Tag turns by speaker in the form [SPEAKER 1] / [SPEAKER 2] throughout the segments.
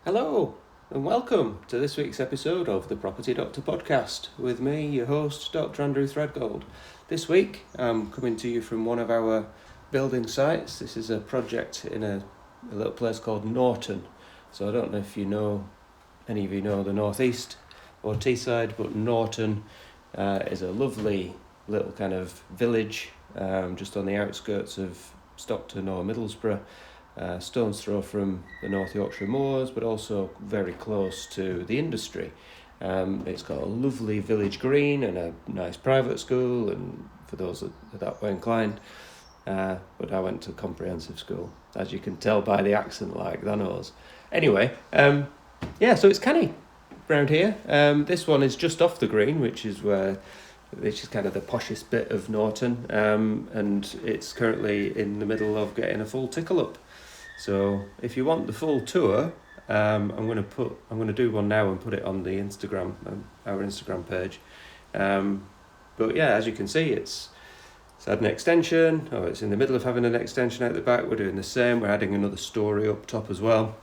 [SPEAKER 1] Hello, and welcome to this week's episode of the Property Doctor podcast with me, your host, Dr. Andrew Threadgold. This week, I'm coming to you from one of our building sites. This is a project in a little place called Norton. So I don't know if any of you know the Northeast or Teesside, but Norton is a lovely little kind of village just on the outskirts of Stockton or Middlesbrough. Stone's throw from the North Yorkshire moors, but also very close to the industry. It's got a lovely village green and a nice private school, and for those that were inclined. But I went to comprehensive school, as you can tell by the accent, like the nose. Anyway, so it's canny around here. This one is just off the green, which is kind of the poshest bit of Norton, and it's currently in the middle of getting a full tickle up. So if you want the full tour, I'm going to do one now and put it on the Instagram, our Instagram page. But yeah, as you can see, it's had an extension, or it's in the middle of having an extension out the back. We're doing the same. We're adding another story up top as well.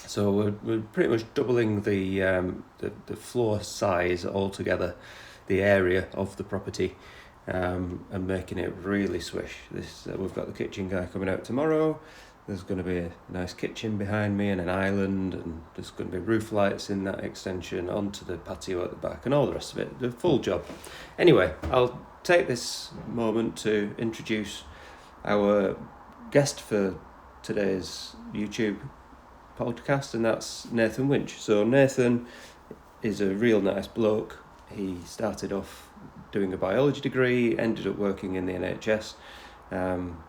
[SPEAKER 1] So we're pretty much doubling the floor size altogether, the area of the property, and making it really swish. We've got the kitchen guy coming out tomorrow. There's going to be a nice kitchen behind me and an island, and there's going to be roof lights in that extension onto the patio at the back and all the rest of it. The full job. Anyway, I'll take this moment to introduce our guest for today's YouTube podcast, and that's Nathan Winch. So Nathan is a real nice bloke. He started off doing a biology degree, ended up working in the NHS.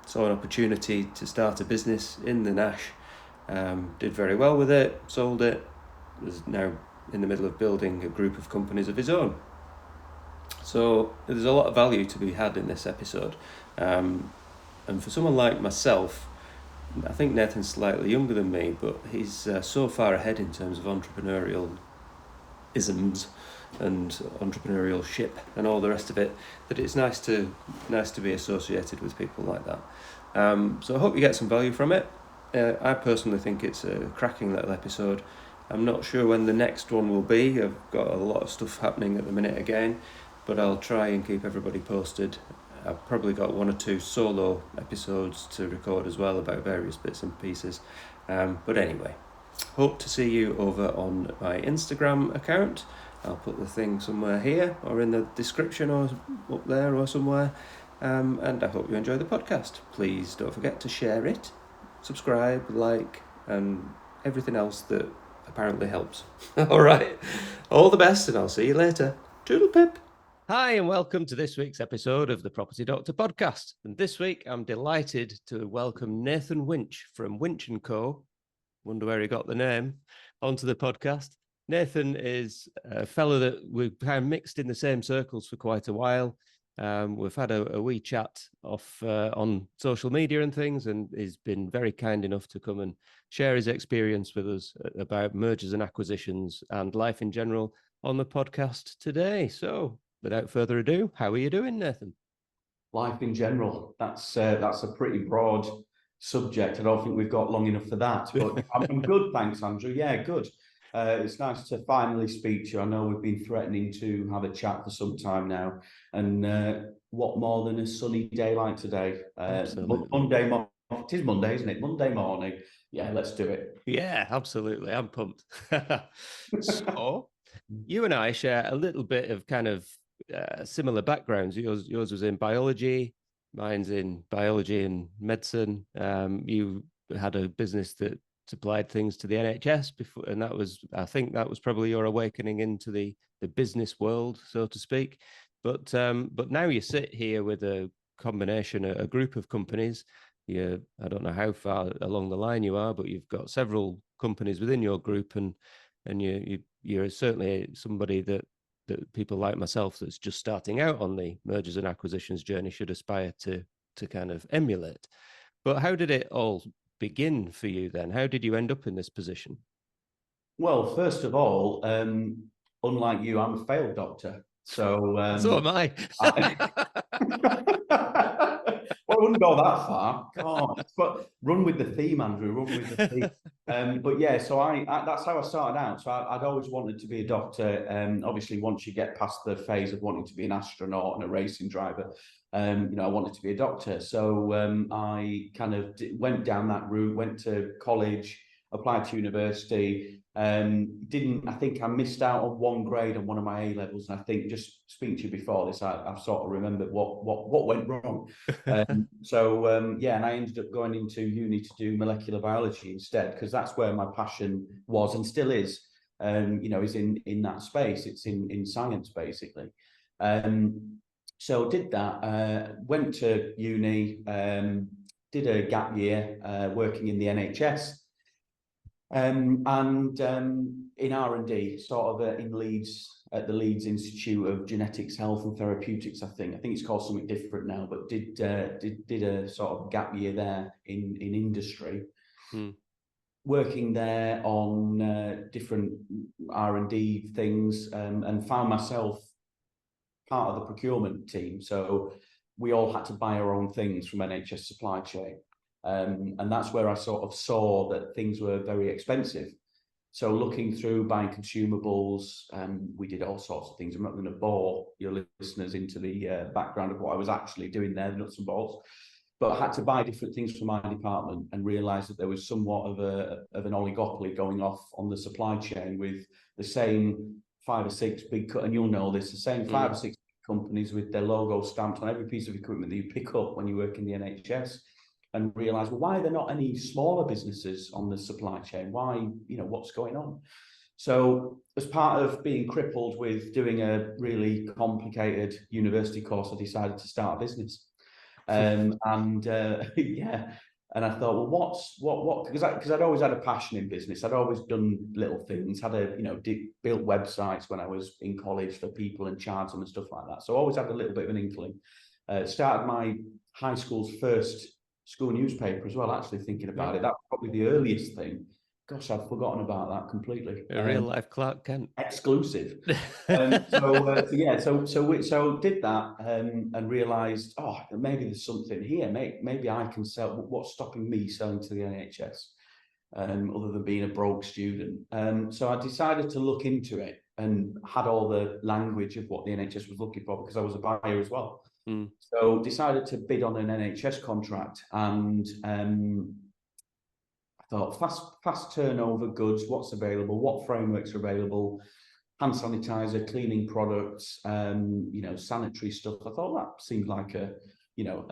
[SPEAKER 1] Saw an opportunity to start a business in the Nash, did very well with it, sold it, is now in the middle of building a group of companies of his own. So there's a lot of value to be had in this episode, and for someone like myself, I think Nathan's slightly younger than me, but he's so far ahead in terms of entrepreneurial isms and entrepreneurship and all the rest of it, that it's nice to be associated with people like that. So I hope you get some value from it. I personally think it's a cracking little episode. I'm not sure when the next one will be. I've got a lot of stuff happening at the minute again, but I'll try and keep everybody posted. I've probably got one or two solo episodes to record as well about various bits and pieces. But anyway, hope to see you over on my Instagram account. I'll put the thing somewhere here or in the description or up there or somewhere. And I hope you enjoy the podcast. Please don't forget to share it, subscribe, like, and everything else that apparently helps. All right. All the best, and I'll see you later. Toodle pip. Hi, and welcome to this week's episode of the Property Doctor podcast. And this week, I'm delighted to welcome Nathan Winch from Winch&Co. Wonder where he got the name, onto the podcast. Nathan is a fellow that we've kind of mixed in the same circles for quite a while. We've had a wee chat off on social media and things, and he's been very kind enough to come and share his experience with us about mergers and acquisitions and life in general on the podcast today. So without further ado, how are you doing, Nathan?
[SPEAKER 2] Life in general. That's a pretty broad subject. I don't think we've got long enough for that, but I'm good, thanks, Andrew. Yeah, good. It's nice to finally speak to you. I know we've been threatening to have a chat for some time now, and what more than a sunny day like today? Monday morning. It is Monday, isn't it? Monday morning. Yeah, let's do it.
[SPEAKER 1] Yeah, absolutely. I'm pumped. So, you and I share a little bit of kind of similar backgrounds. Yours was in biology, mine's in biology and medicine. You had a business that supplied things to the NHS before, and I think that was probably your awakening into the business world, so to speak. But now you sit here with a combination, a group of companies. I don't know how far along the line you are, but you've got several companies within your group, and you're certainly somebody that people like myself that's just starting out on the mergers and acquisitions journey should aspire to kind of emulate. But how did it all begin for you then? How did you end up in this position?
[SPEAKER 2] Well, first of all, unlike you, I'm a failed doctor. So
[SPEAKER 1] am I.
[SPEAKER 2] Well, I wouldn't go that far. God, but run with the theme, Andrew. Run with the theme. But yeah, so I that's how I started out. So I'd always wanted to be a doctor. Obviously, once you get past the phase of wanting to be an astronaut and a racing driver, I wanted to be a doctor. So I kind of went down that route, went to college, applied to university. I think I missed out on one grade on one of my A levels, and I think just speaking to you before this, I've sort of remembered what went wrong. And I ended up going into uni to do molecular biology instead, because that's where my passion was and still is. Is in that space. It's in science basically. So did that. Went to uni. Did a gap year working in the NHS. In R&D, sort of in Leeds, at the Leeds Institute of Genetics, Health and Therapeutics, I think it's called something different now, but did a sort of gap year there in industry, working there on different R&D things, and found myself part of the procurement team. So we all had to buy our own things from NHS supply chain. And that's where I sort of saw that things were very expensive. So looking through buying consumables, we did all sorts of things. I'm not going to bore your listeners into the background of what I was actually doing there, the nuts and bolts, but I had to buy different things for my department and realised that there was somewhat of an oligopoly going off on the supply chain with the same 5 or 6 big, and you'll know this, the same 5 or 6 companies with their logo stamped on every piece of equipment that you pick up when you work in the NHS. And realize, well, why are there not any smaller businesses on the supply chain? Why, what's going on? So as part of being crippled with doing a really complicated university course, I decided to start a business. And I thought, well, what? Because I'd always had a passion in business. I'd always done little things. Built websites when I was in college for people and charged them and stuff like that. So I always had a little bit of an inkling. Started my high school's first school newspaper as well, actually thinking about it. That was probably the earliest thing. Gosh, I'd forgotten about that completely.
[SPEAKER 1] A real life Clark Kent.
[SPEAKER 2] Exclusive. So did that and realised, maybe there's something here. Maybe I can sell. What's stopping me selling to the NHS other than being a broke student? So I decided to look into it and had all the language of what the NHS was looking for because I was a buyer as well. So decided to bid on an NHS contract, and I thought fast turnover goods, what's available, what frameworks are available, hand sanitizer, cleaning products, sanitary stuff. I thought that seemed like a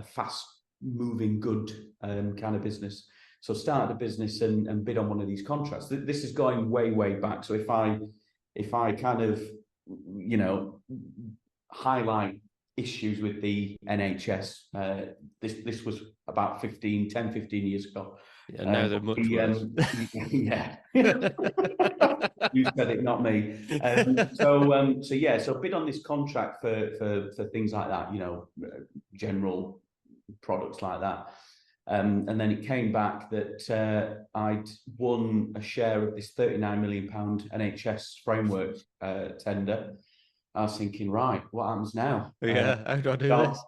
[SPEAKER 2] fast moving good kind of business. So started a business and bid on one of these contracts. This is going way back. So if I kind of highlight issues with the NHS. This was about 10, 15 years ago.
[SPEAKER 1] Yeah, now they're much worse.
[SPEAKER 2] Yeah. You said it, not me. So bid on this contract for things like that, general products like that. And then it came back that I'd won a share of this £39 million NHS framework tender. I was thinking, right, what happens now?
[SPEAKER 1] Yeah, how do I do this?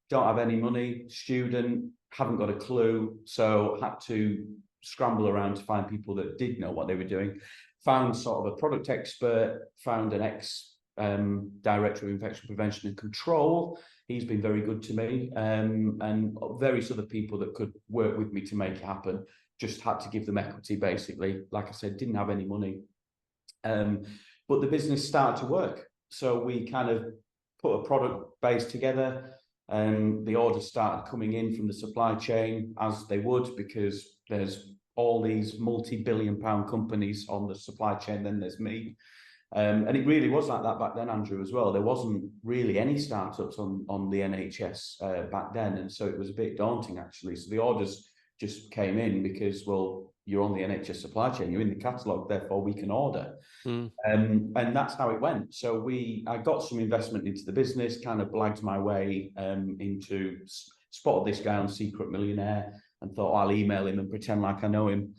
[SPEAKER 2] Don't have any money, student, haven't got a clue. So had to scramble around to find people that did know what they were doing. Found sort of a product expert, found an ex-director of infection prevention and control. He's been very good to me, and various other people that could work with me to make it happen. Just had to give them equity, basically. Like I said, didn't have any money. But the business started to work. So we kind of put a product base together, and the orders started coming in from the supply chain, as they would, because there's all these multi-billion-pound companies on the supply chain. Then there's me, and it really was like that back then, Andrew, as well. There wasn't really any startups on the NHS back then, and so it was a bit daunting actually. So the orders just came in because, well, you're on the NHS supply chain, you're in the catalogue, therefore we can order. And that's how it went. So I got some investment into the business, kind of blagged my way into, spotted this guy on Secret Millionaire and thought I'll email him and pretend like I know him.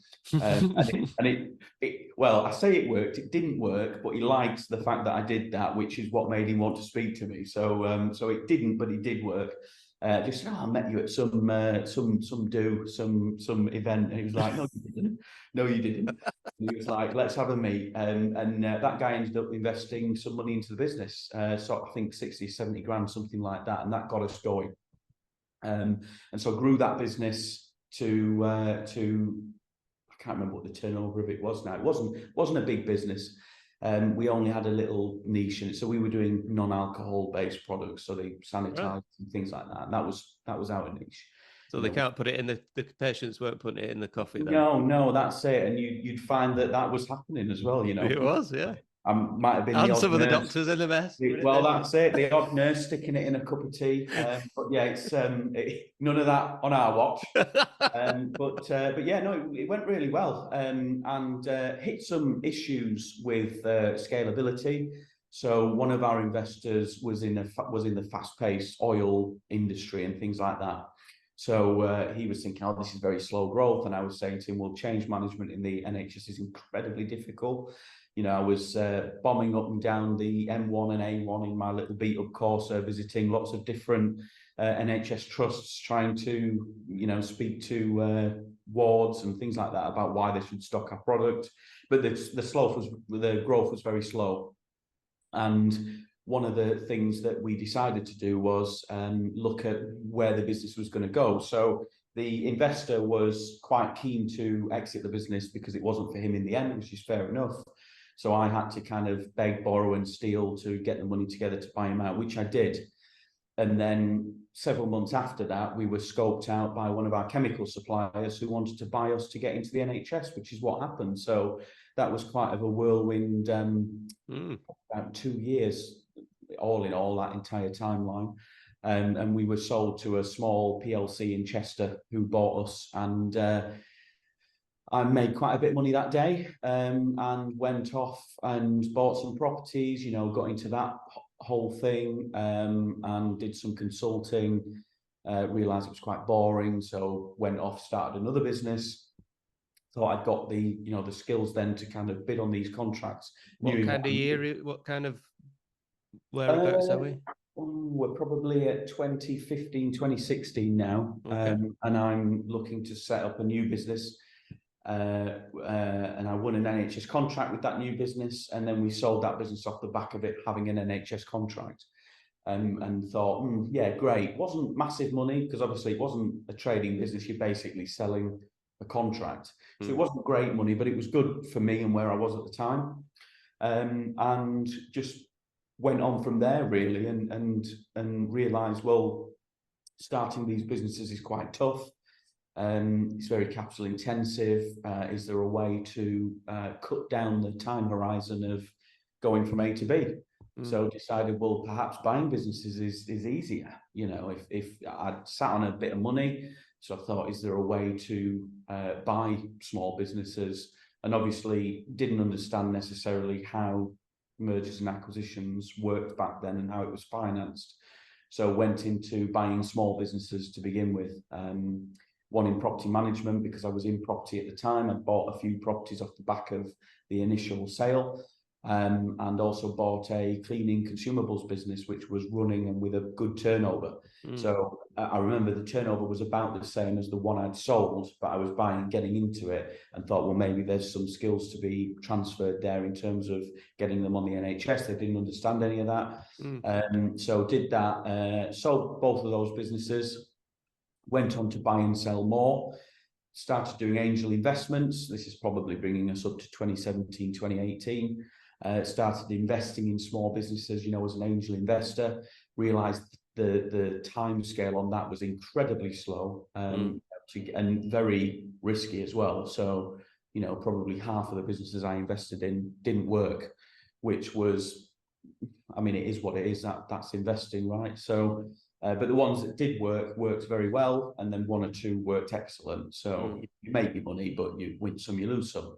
[SPEAKER 2] Well, I say it worked, it didn't work, but he liked the fact that I did that, which is what made him want to speak to me. So it didn't, but it did work. just said, "Oh, I met you at some event," and he was like, "No, you didn't. No, you didn't." And he was like, "Let's have a meet." And that guy ended up investing some money into the business, so I think 60, 70 grand, something like that, and that got us going. And so I grew that business to I can't remember what the turnover of it was now. It wasn't a big business. We only had a little niche in it, so we were doing non-alcohol based products, so they sanitize and things like that. And that was our niche.
[SPEAKER 1] So they can't put it in the patients weren't putting it in the coffee then.
[SPEAKER 2] No, that's it. And you'd find that was happening as well.
[SPEAKER 1] It was, yeah.
[SPEAKER 2] I might have been the
[SPEAKER 1] And
[SPEAKER 2] odd
[SPEAKER 1] some of the
[SPEAKER 2] nurse.
[SPEAKER 1] doctors in the mess.
[SPEAKER 2] Well, that's it. The odd nurse sticking it in a cup of tea. But yeah, it's none of that on our watch. But yeah, no, it went really well, and hit some issues with scalability. So one of our investors was in the fast-paced oil industry and things like that. So he was thinking, "Oh, this is very slow growth," and I was saying to him, "Well, change management in the NHS is incredibly difficult." I was bombing up and down the M1 and A1 in my little beat-up Corsa, visiting lots of different NHS trusts, trying to, speak to wards and things like that about why they should stock our product. But the growth was very slow. And one of the things that we decided to do was look at where the business was going to go. So the investor was quite keen to exit the business because it wasn't for him in the end, which is fair enough. So I had to kind of beg, borrow, and steal to get the money together to buy him out, which I did. And then several months after that, we were scoped out by one of our chemical suppliers who wanted to buy us to get into the NHS, which is what happened. So that was quite of a whirlwind, about 2 years, all in all, that entire timeline. And we were sold to a small PLC in Chester who bought us, and I made quite a bit of money that day, and went off and bought some properties, got into that whole thing, and did some consulting, realized it was quite boring. So went off, started another business. Thought I'd got the skills then to kind of bid on these contracts.
[SPEAKER 1] What kind of year, whereabouts are we?
[SPEAKER 2] We're probably at 2015, 2016 now. Okay. And I'm looking to set up a new business. And I won an NHS contract with that new business, and then we sold that business off the back of it having an NHS contract, and thought, yeah, great. Wasn't massive money because obviously it wasn't a trading business. You're basically selling a contract, so it wasn't great money, but it was good for me and where I was at the time, and just went on from there really, and realised, well, starting these businesses is quite tough. It's very capital intensive. Is there a way to cut down the time horizon of going from A to B? So decided, well, perhaps buying businesses is easier. If I'd sat on a bit of money, so I thought, is there a way to buy small businesses? And obviously didn't understand necessarily how mergers and acquisitions worked back then and how it was financed. So went into buying small businesses to begin with. One in property management because I was in property at the time. I bought a few properties off the back of the initial sale, and also bought a cleaning consumables business which was running and with a good turnover. So I remember the turnover was about the same as the one I'd sold, but I was getting into it and thought, well, maybe there's some skills to be transferred there in terms of getting them on the NHS. They didn't understand any of that. So did that, sold both of those businesses, went on to buy and sell more, started doing angel investments. This is probably bringing us up to 2017, 2018. Started investing in small businesses, as an angel investor. Realized the time scale on that was incredibly slow, and very risky as well. So, probably half of the businesses I invested in didn't work, which was, it is what it is. That's investing, right? So, but the ones that did worked very well, and then one or two worked excellent. So you make your money, but you win some, you lose some.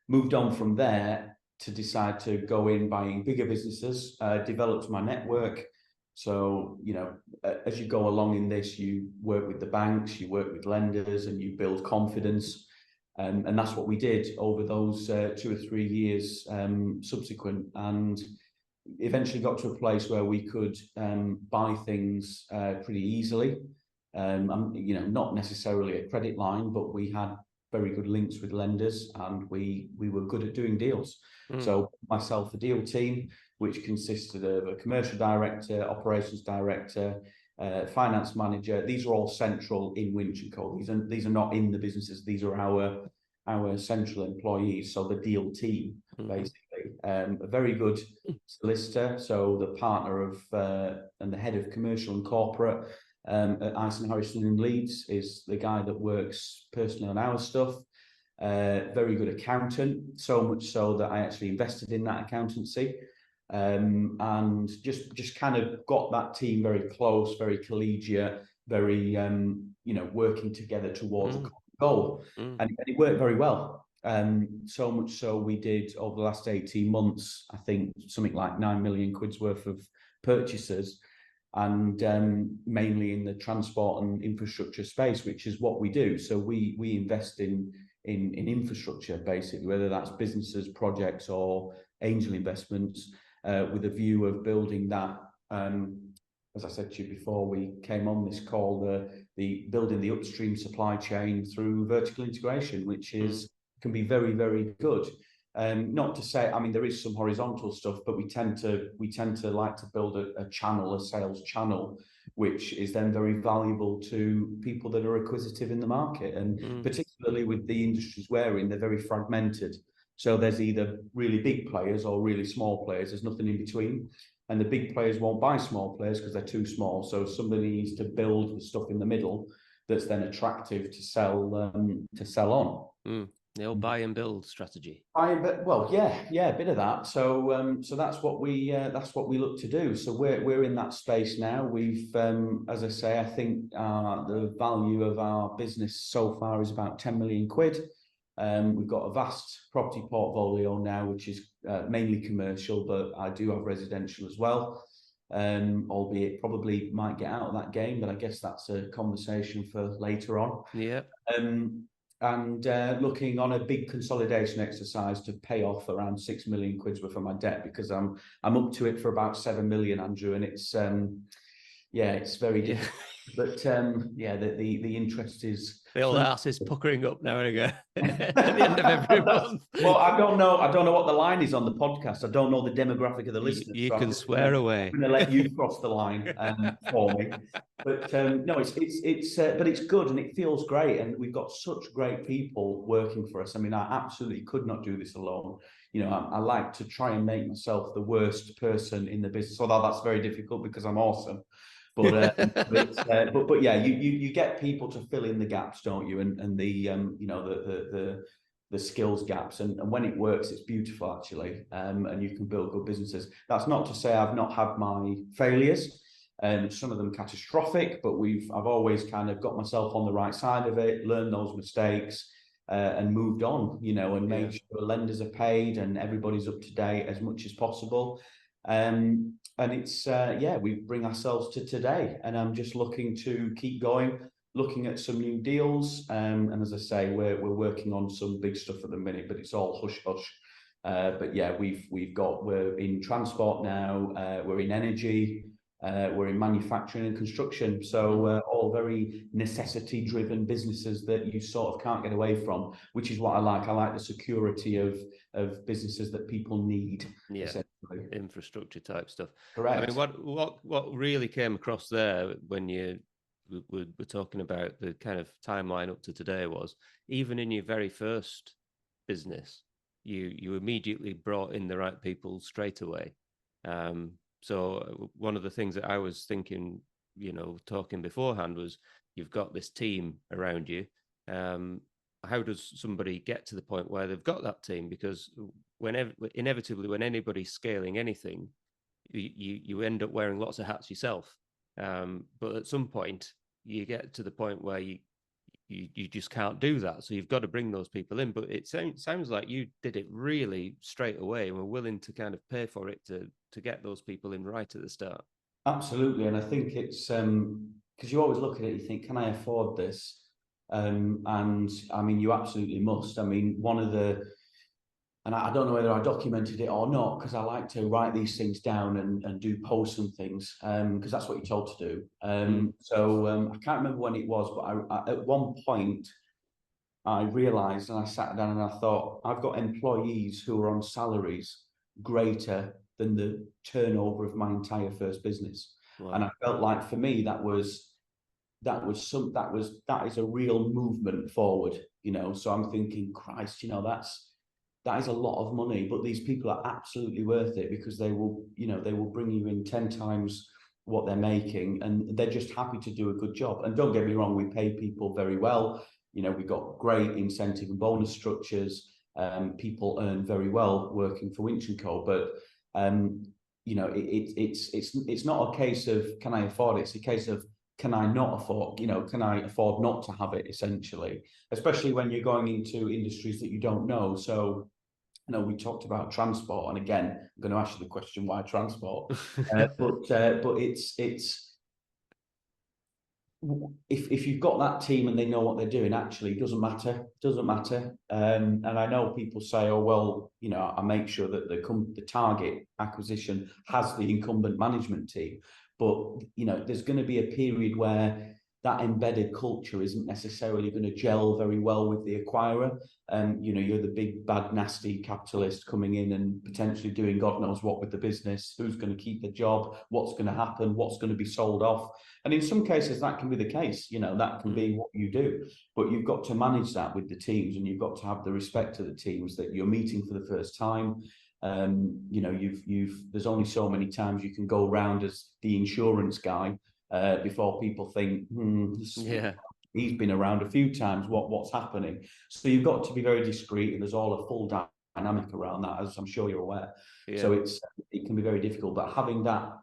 [SPEAKER 2] Moved on from there to decide to go in buying bigger businesses, developed my network. So, as you go along in this, you work with the banks, you work with lenders, and you build confidence. And that's what we did over those 2 or 3 years subsequent. And eventually got to a place where we could buy things pretty easily. Not necessarily a credit line, but we had very good links with lenders, and we were good at doing deals. So myself, a deal team, which consisted of a commercial director, operations director, finance manager. These are all central in Winch&Co. These are not in the businesses. These are our central employees. So the deal team, basically. A very good solicitor. So the partner of and the head of commercial and corporate at Ice and Harrison in Leeds is the guy that works personally on our stuff. Very good accountant, so much so that I actually invested in that accountancy, and just kind of got that team very close, very collegiate, very working together towards a common goal, and it worked very well. So much so we did over the last 18 months, I think something like 9 million quid's worth of purchases, and mainly in the transport and infrastructure space, which is what we do. So we invest in infrastructure, basically, whether that's businesses, projects, or angel investments, with a view of building that. As I said to you before we came on this call, the building the upstream supply chain through vertical integration, which can be very, very good. Not to say, I mean, there is some horizontal stuff, but we tend to like to build a channel, a sales channel, which is then very valuable to people that are acquisitive in the market. And particularly with the industries we're in, they're very fragmented. So there's either really big players or really small players. There's nothing in between. And the big players won't buy small players because they're too small. So somebody needs to build the stuff in the middle that's then attractive to sell on.
[SPEAKER 1] The old buy and build strategy.
[SPEAKER 2] A bit of that. So that's what we look to do. So we're in that space now. We've, as I say, I think the value of our business so far is about 10 million quid. We've got a vast property portfolio now, which is mainly commercial, but I do have residential as well. Albeit probably might get out of that game, but I guess that's a conversation for later on.
[SPEAKER 1] Yeah.
[SPEAKER 2] And looking on a big consolidation exercise to pay off around 6 million quid's worth of my debt, because I'm up to it for about 7 million, Andrew, and it's very difficult. But the interest is.
[SPEAKER 1] The old arse is puckering up now and again at the end of every month.
[SPEAKER 2] Well, I don't know what the line is on the podcast. I don't know the demographic of the listeners.
[SPEAKER 1] You can swear away.
[SPEAKER 2] I'm going to let you cross the line for me. But no, it's good and it feels great, and we've got such great people working for us. I mean, I absolutely could not do this alone. I like to try and make myself the worst person in the business, although that's very difficult because I'm awesome. But you get people to fill in the gaps, don't you? And the skills gaps, and when it works, it's beautiful actually. And you can build good businesses. That's not to say I've not had my failures, some of them catastrophic, but I've always kind of got myself on the right side of it, learned those mistakes, and moved on. And made sure lenders are paid and everybody's up to date as much as possible. And it's we bring ourselves to today, and I'm just looking to keep going, looking at some new deals, and as I say, we're working on some big stuff at the minute, but it's all hush hush. But yeah, we're in transport now, we're in energy, we're in manufacturing and construction, so all very necessity driven businesses that you sort of can't get away from, which is what I like. I like the security of businesses that people need.
[SPEAKER 1] Infrastructure type stuff.
[SPEAKER 2] Correct.
[SPEAKER 1] I mean, what really came across there when you were talking about the kind of timeline up to today was, even in your very first business, you immediately brought in the right people straight away. So one of the things that I was thinking, talking beforehand, was you've got this team around you. How does somebody get to the point where they've got that team? Because inevitably, when anybody's scaling anything, you end up wearing lots of hats yourself. But at some point, you get to the point where you just can't do that. So you've got to bring those people in. But it sounds like you did it really straight away and were willing to kind of pay for it to get those people in right at the start.
[SPEAKER 2] Absolutely. And I think it's because you always look at it, you think, can I afford this? And I mean, you absolutely must. I mean, one of the and I don't know whether I documented it or not, because I like to write these things down and do posts and things, because that's what you're told to do. I can't remember when it was, but at one point I realised, and I sat down and I thought, I've got employees who are on salaries greater than the turnover of my entire first business.
[SPEAKER 1] Wow.
[SPEAKER 2] And I felt like, for me, that is a real movement forward, So I'm thinking, Christ, that is a lot of money, but these people are absolutely worth it, because they will bring you in 10 times what they're making, and they're just happy to do a good job. And don't get me wrong, we pay people very well. We've got great incentive and bonus structures. People earn very well working for Winch&Co, but it's not a case of can I afford it. It's a case of can I not afford, can I afford not to have it, essentially, especially when you're going into industries that you don't know. So, we talked about transport, and again, I'm going to ask you the question, why transport? But it's if you've got that team and they know what they're doing, actually, it doesn't matter. And I know people say, oh, well, I make sure that the target acquisition has the incumbent management team. But, there's going to be a period where that embedded culture isn't necessarily going to gel very well with the acquirer. You're the big, bad, nasty capitalist coming in and potentially doing God knows what with the business. Who's going to keep the job? What's going to happen? What's going to be sold off? And in some cases, that can be the case. That can be what you do. But you've got to manage that with the teams, and you've got to have the respect to the teams that you're meeting for the first time. There's only so many times you can go around as the insurance guy before people think, he's been around a few times. What's happening? So you've got to be very discreet, and there's all a full dynamic around that, as I'm sure you're aware. Yeah. So it can be very difficult. But having that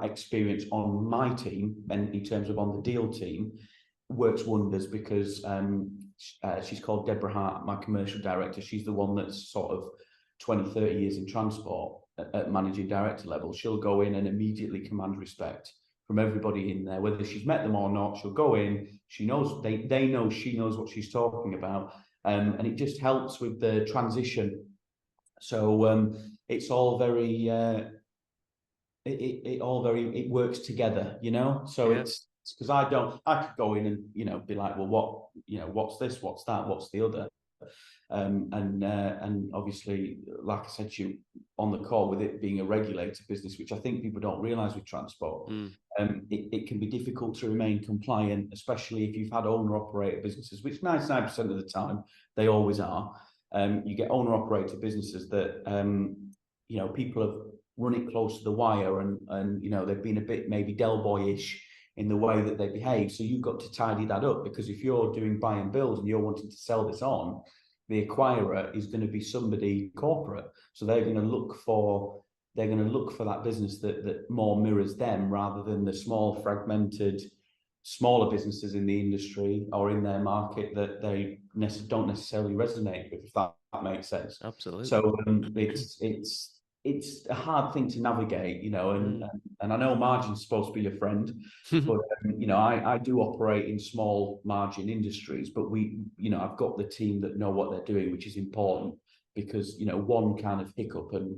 [SPEAKER 2] experience on my team, and in terms of on the deal team, works wonders, because she's called Deborah Hart, my commercial director. She's the one that's sort of 20, 30 years in transport at managing director level. She'll go in and immediately command respect from everybody in there, whether she's met them or not. She'll go in, she knows, they know she knows what she's talking about, and it just helps with the transition. So it's all very it works together, so it's because I could go in and be like, well, what's this, what's that, what's the other, and obviously, like I said to you on the call, with it being a regulated business, which I think people don't realize with transport, it can be difficult to remain compliant, especially if you've had owner operator businesses, which 99% of the time they always are. You get owner operator businesses that people have run it close to the wire, and they've been a bit maybe Del Boy-ish in the way that they behave. So you've got to tidy that up, because if you're doing buy and build and you're wanting to sell this on, the acquirer is going to be somebody corporate. So they're going to look for that business that more mirrors them, rather than the small, fragmented, smaller businesses in the industry or in their market that they don't necessarily resonate with, if that makes sense.
[SPEAKER 1] Absolutely.
[SPEAKER 2] So it's a hard thing to navigate, and I know margin's supposed to be your friend, but I do operate in small margin industries, but I've got the team that know what they're doing, which is important, because one kind of hiccup, and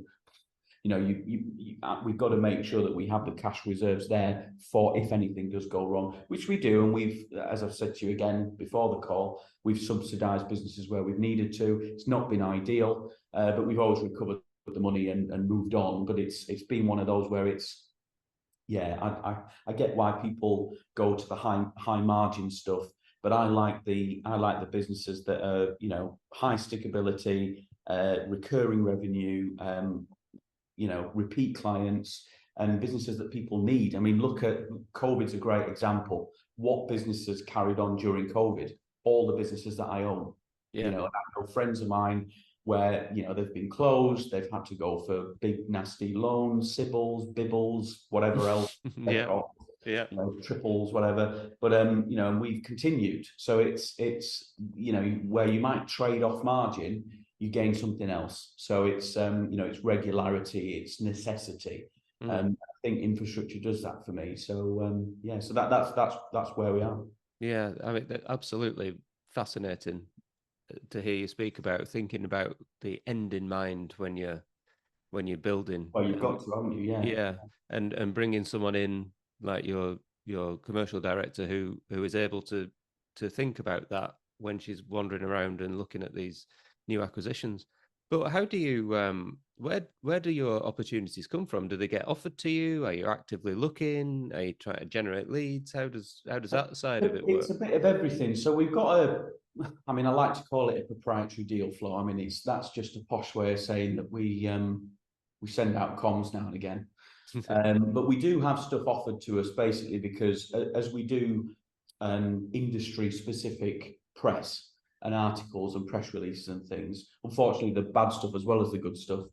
[SPEAKER 2] we've got to make sure that we have the cash reserves there for if anything does go wrong, which we do. And we've, as I've said to you again before the call, we've subsidised businesses where we've needed to. It's not been ideal, but we've always recovered the money and moved on. But it's been one of those where I get why people go to the high margin stuff, but I like the businesses that are high stickability, recurring revenue, repeat clients, and businesses that people need. I mean, look at COVID's a great example. What businesses carried on during COVID? All the businesses that I own. I know friends of mine where they've been closed, they've had to go for big nasty loans, Sibbles, Bibbles, whatever else, triples, whatever. But and we've continued. So it's where you might trade off margin, you gain something else. So it's it's regularity, it's necessity. I think infrastructure does that for me. So so that's where we are.
[SPEAKER 1] Yeah, I mean, absolutely fascinating to hear you speak about thinking about the end in mind when you're building.
[SPEAKER 2] Well, you've
[SPEAKER 1] And
[SPEAKER 2] got to, haven't you? Yeah.
[SPEAKER 1] yeah, and bringing someone in like your commercial director who is able to think about that when she's wandering around and looking at these new acquisitions. But how do you where do your opportunities come from? Do they get offered to you? Are you actively looking? Are you trying to generate leads? How does that side of it
[SPEAKER 2] It's
[SPEAKER 1] work?
[SPEAKER 2] a bit of everything. So we've got I mean, I like to call it a proprietary deal flow. I mean, that's just a posh way of saying that we send out comms now and again. But we do have stuff offered to us basically because as we do industry specific press and articles and press releases and things, unfortunately the bad stuff as well as the good stuff,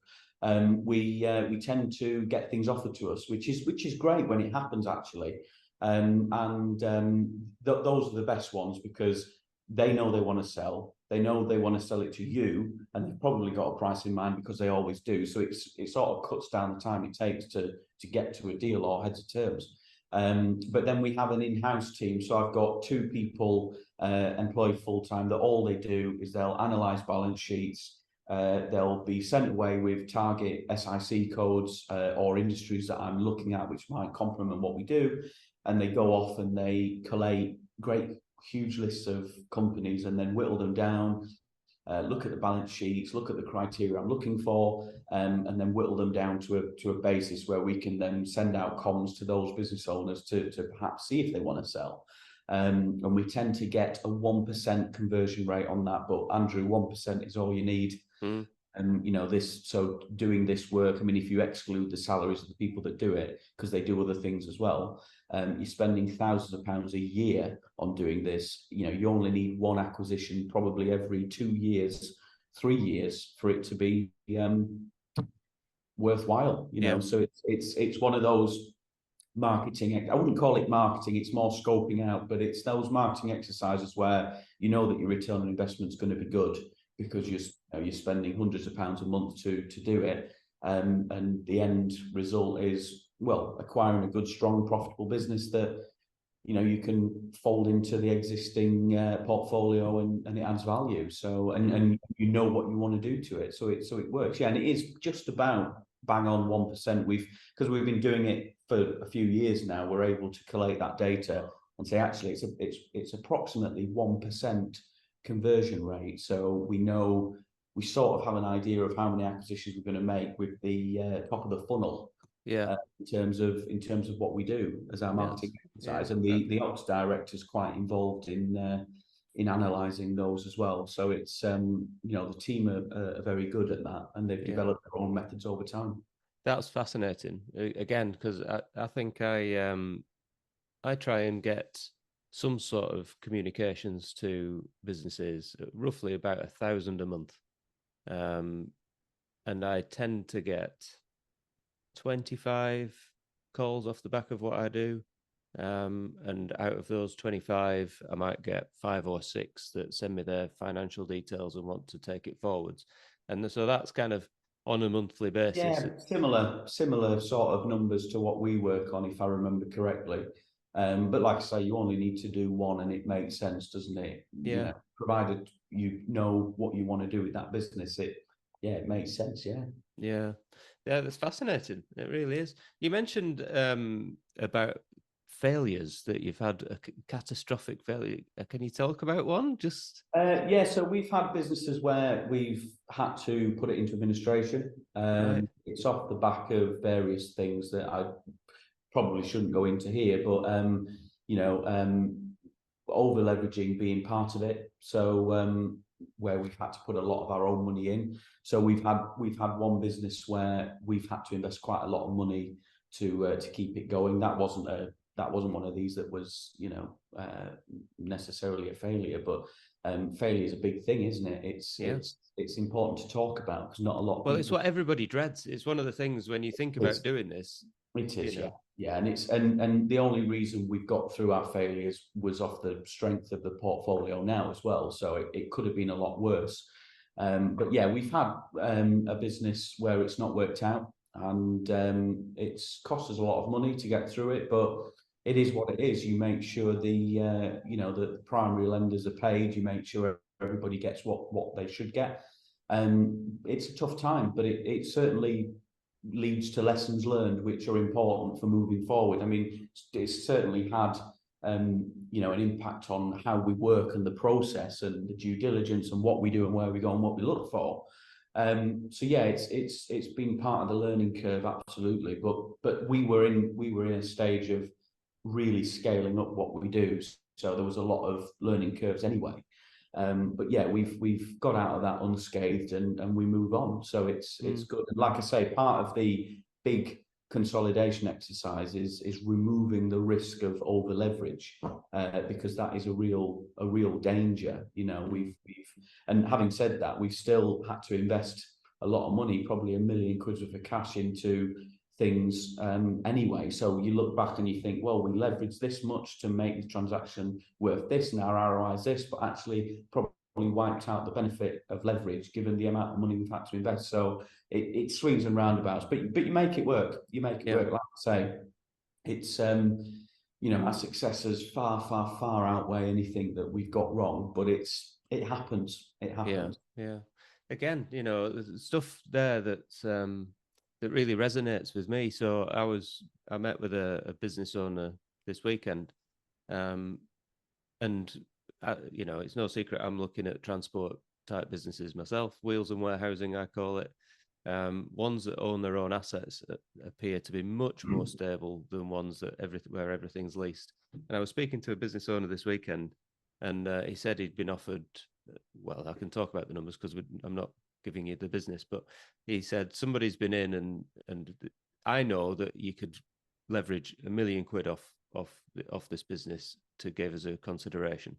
[SPEAKER 2] we tend to get things offered to us, which is great when it happens actually. Those are the best ones because they know they want to sell. They know they want to sell it to you, and they've probably got a price in mind because they always do. So it sort of cuts down the time it takes to get to a deal or heads of terms. But then we have an in-house team. So I've got two people employed full-time that all they do is they'll analyze balance sheets. They'll be sent away with target SIC codes or industries that I'm looking at, which might complement what we do. And they go off and they collate great, huge lists of companies and then whittle them down, look at the balance sheets, look at the criteria I'm looking for, and then whittle them down to a basis where we can then send out comms to those business owners to perhaps see if they want to sell. And we tend to get a 1% conversion rate on that. But Andrew, 1% is all you need.
[SPEAKER 1] Mm.
[SPEAKER 2] And so doing this work, I mean, if you exclude the salaries of the people that do it, because they do other things as well, you're spending thousands of pounds a year on doing this. You only need one acquisition probably every 2 years, 3 years for it to be worthwhile.
[SPEAKER 1] Yeah.
[SPEAKER 2] So it's one of those marketing. I wouldn't call it marketing; it's more scoping out. But it's those marketing exercises where you know that your return on investment is going to be good because you're spending hundreds of pounds a month to do it, and the end result is acquiring a good, strong, profitable business that you can fold into the existing portfolio and it adds value. So and you know what you want to do to it, so it works. Yeah, and it is just about bang on 1%. Because we've been doing it for a few years now, we're able to collate that data and say actually it's approximately 1% conversion rate. So we sort of have an idea of how many acquisitions we're going to make with the top of the funnel.
[SPEAKER 1] Yeah.
[SPEAKER 2] In terms of what we do as our marketing exercise,
[SPEAKER 1] Yeah.
[SPEAKER 2] and the ops director is quite involved in analysing those as well. So it's the team are very good at that, and they've developed their own methods over time.
[SPEAKER 1] That's fascinating. Again, because I think I try and get some sort of communications to businesses, roughly about 1,000 a month, and I tend to get 25 calls off the back of what I do. And out of those 25, I might get 5 or 6 that send me their financial details and want to take it forwards. And so that's kind of on a monthly basis.
[SPEAKER 2] Yeah, similar sort of numbers to what we work on, if I remember correctly. But like I say, you only need to do one and it makes sense, doesn't it?
[SPEAKER 1] Yeah.
[SPEAKER 2] Provided you know what you want to do with that business, it makes sense. Yeah.
[SPEAKER 1] Yeah. Yeah, that's fascinating. It really is. You mentioned about failures that you've had, a catastrophic failure. Can you talk about one? Just
[SPEAKER 2] so we've had businesses where we've had to put it into administration.
[SPEAKER 1] right.
[SPEAKER 2] It's off the back of various things that I probably shouldn't go into here, but over leveraging being part of it. So where we've had to put a lot of our own money in. So we've had one business where we've had to invest quite a lot of money to keep it going. That wasn't one of these that was necessarily a failure, but failure is a big thing, isn't it? It's important to talk about because not a lot of
[SPEAKER 1] people... it's what everybody dreads. It's one of the things when you think about doing this.
[SPEAKER 2] It is, yeah, and it's and the only reason we've got through our failures was off the strength of the portfolio now as well. So it could have been a lot worse. But yeah, we've had a business where it's not worked out, and it's cost us a lot of money to get through it. But it is what it is. You make sure the primary lenders are paid. You make sure everybody gets what they should get. It's a tough time, but it certainly leads to lessons learned, which are important for moving forward. I mean, it's certainly had an impact on how we work and the process and the due diligence and what we do and where we go and what we look for. So yeah, it's been part of the learning curve, absolutely. But we were in a stage of really scaling up what we do, so there was a lot of learning curves anyway. But yeah, we've got out of that unscathed, and we move on. So it's good. And like I say, part of the big consolidation exercise is removing the risk of over leverage, because that is a real danger. We've and having said that, we've still had to invest a lot of money, probably £1 million worth of cash into things anyway. So you look back and you think, well, we leveraged this much to make the transaction worth this, and our ROI is this, but actually probably wiped out the benefit of leverage given the amount of money we've had to invest. So it swings and roundabouts, but you make it work. You make it work. Like I say, it's our successes far outweigh anything that we've got wrong, but it happens.
[SPEAKER 1] Yeah. Again, there's stuff there that really resonates with me. So I met with a business owner this weekend, and it's no secret I'm looking at transport type businesses myself, wheels and warehousing, I call it. Ones that own their own assets appear to be much more stable than ones where everything's leased. And I was speaking to a business owner this weekend, and he said he'd been offered, well, I can talk about the numbers because I'm not giving you the business, but he said somebody's been in and I know that you could leverage £1 million off this business to give us a consideration.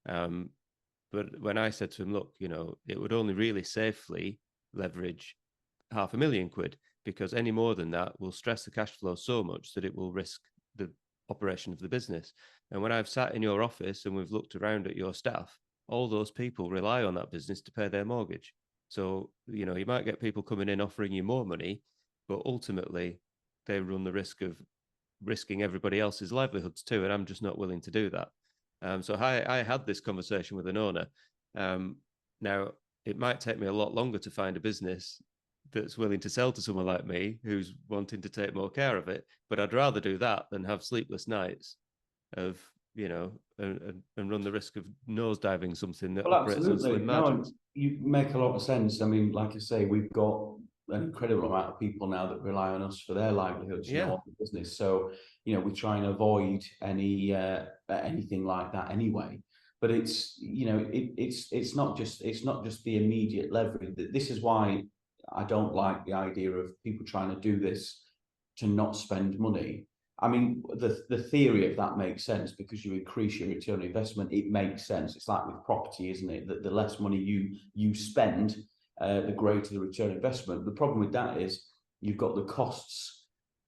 [SPEAKER 1] But when I said to him, look, it would only really safely leverage £500,000, because any more than that will stress the cash flow so much that it will risk the operation of the business. And when I've sat in your office and we've looked around at your staff, all those people rely on that business to pay their mortgage. So, you might get people coming in offering you more money, but ultimately they run the risk of risking everybody else's livelihoods too. And I'm just not willing to do that. So I had this conversation with an owner. Now, it might take me a lot longer to find a business that's willing to sell to someone like me who's wanting to take more care of it, but I'd rather do that than have sleepless nights of and run the risk of nosediving something that operates on slim margins.
[SPEAKER 2] No, you make a lot of sense. I mean, like I say, we've got an incredible amount of people now that rely on us for their livelihoods, on the business. So, we try and avoid anything like that anyway. But it's not just the immediate leverage. This is why I don't like the idea of people trying to do this to not spend money. I mean, the theory of that makes sense because you increase your return on investment. It makes sense. It's like with property, isn't it? That the less money you spend, the greater the return on investment. The problem with that is you've got the costs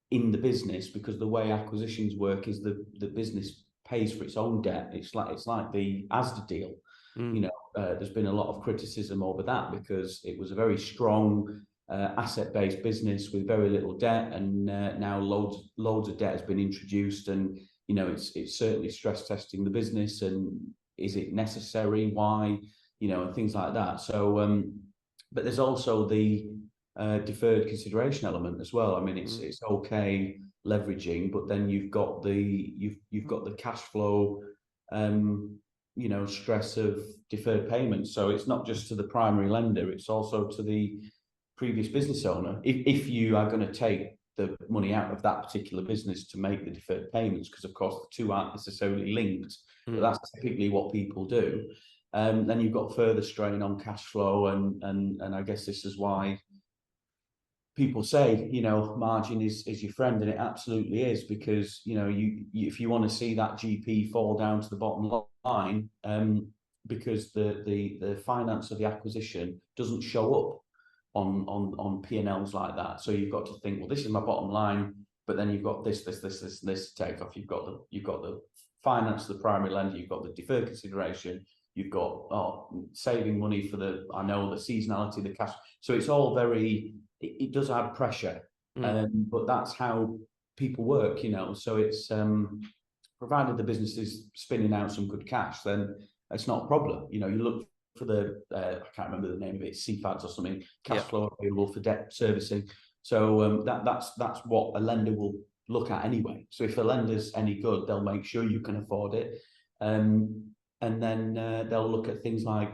[SPEAKER 2] in the business, because the way acquisitions work is the business pays for its own debt. It's like the Asda deal. There's been a lot of criticism over that because it was a very strong asset-based business with very little debt, and now loads of debt has been introduced, and it's certainly stress testing the business, and is it necessary, why, and things like that. So but there's also the deferred consideration element as well. I mean, it's okay leveraging, but then you've got the cash flow stress of deferred payments. So it's not just to the primary lender, it's also to the previous business owner, if you are going to take the money out of that particular business to make the deferred payments, because of course the two aren't necessarily linked, but that's typically what people do. Then you've got further strain on cash flow, and I guess this is why people say margin is your friend, and it absolutely is, because you if you want to see that GP fall down to the bottom line, because the finance of the acquisition doesn't show up on P&Ls like that. So you've got to think, well, this is my bottom line, but then you've got this to take off. You've got the finance, the primary lender, you've got the deferred consideration, you've got saving money for the seasonality, the cash. So it's all it does add pressure, but that's how people work, So it's provided the business is spinning out some good cash, then it's not a problem. You look for the I can't remember the name of it, CFADs or something, cash
[SPEAKER 1] Yeah.
[SPEAKER 2] flow available for debt servicing. So that's what a lender will look at anyway. So if a lender's any good, they'll make sure you can afford it, and then they'll look at things like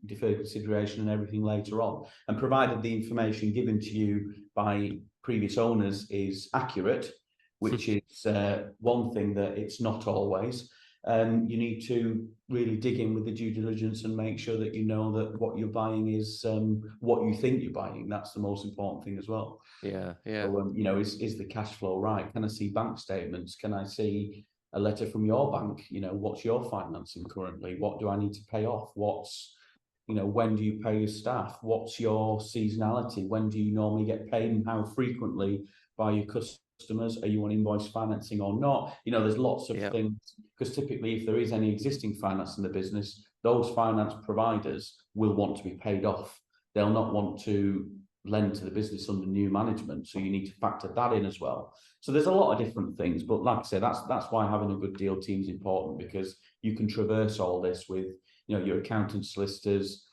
[SPEAKER 2] deferred consideration and everything later on. And provided the information given to you by previous owners is accurate, which is one thing that it's not always. You need to really dig in with the due diligence and make sure that you know that what you're buying is what you think you're buying. That's the most important thing as well.
[SPEAKER 1] Yeah.
[SPEAKER 2] So, is the cash flow right? Can I see bank statements? Can I see a letter from your bank? What's your financing currently? What do I need to pay off? When do you pay your staff? What's your seasonality? When do you normally get paid, and how frequently by your customers? Are you on invoice financing or not? There's lots of things, because typically if there is any existing finance in the business, those finance providers will want to be paid off. They'll not want to lend to the business under new management. So you need to factor that in as well. So there's a lot of different things, but like I say, that's why having a good deal team is important, because you can traverse all this with your accountants, solicitors,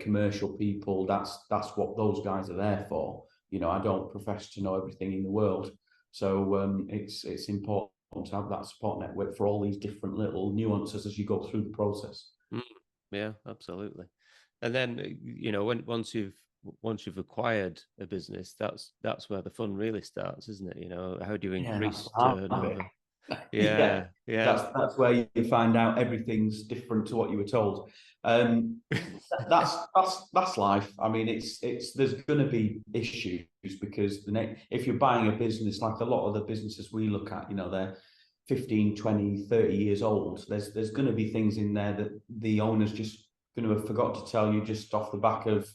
[SPEAKER 2] commercial people. That's what those guys are there for. I don't profess to know everything in the world, so it's important to have that support network for all these different little nuances as you go through the process.
[SPEAKER 1] Yeah, absolutely. And then once you've acquired a business, that's where the fun really starts, isn't it? How do you increase turnover? Yeah.
[SPEAKER 2] That's where you find out everything's different to what you were told. That's life. I mean, it's there's going to be issues, because if you're buying a business, like a lot of the businesses we look at, they're 15, 20, 30 years old. There's going to be things in there that the owner's just going to have forgot to tell you, just off the back of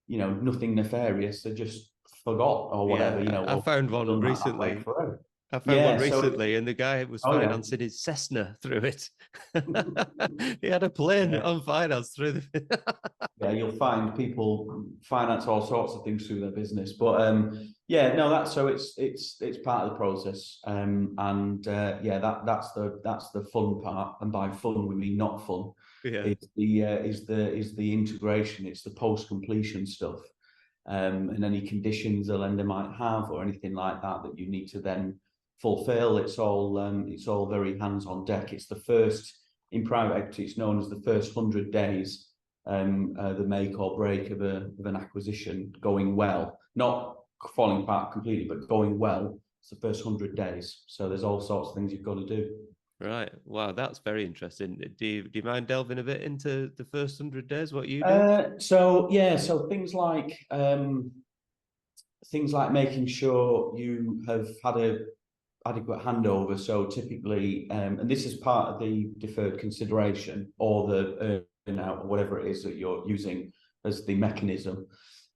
[SPEAKER 2] nothing nefarious. They just forgot or whatever.
[SPEAKER 1] I found one recently. And the guy was financing his Cessna through it. He had a plane on finance through the.
[SPEAKER 2] You'll find people finance all sorts of things through their business, but that's part of the process, that's the fun part, and by fun we mean not fun. Is the integration, it's the post completion stuff, and any conditions a lender might have or anything like that you need to then fulfill. It's all very hands on deck. It's the first, in private equity, it's known as the first 100 days. The make or break of an acquisition going well, not falling apart completely, but going well. It's the first 100 days. So there's all sorts of things you've got to do.
[SPEAKER 1] Right. Wow, that's very interesting. Do you mind delving a bit into the first 100 days? What you do?
[SPEAKER 2] So things like making sure you have had a adequate handover. So typically, and this is part of the deferred consideration or the out or whatever it is that you're using as the mechanism.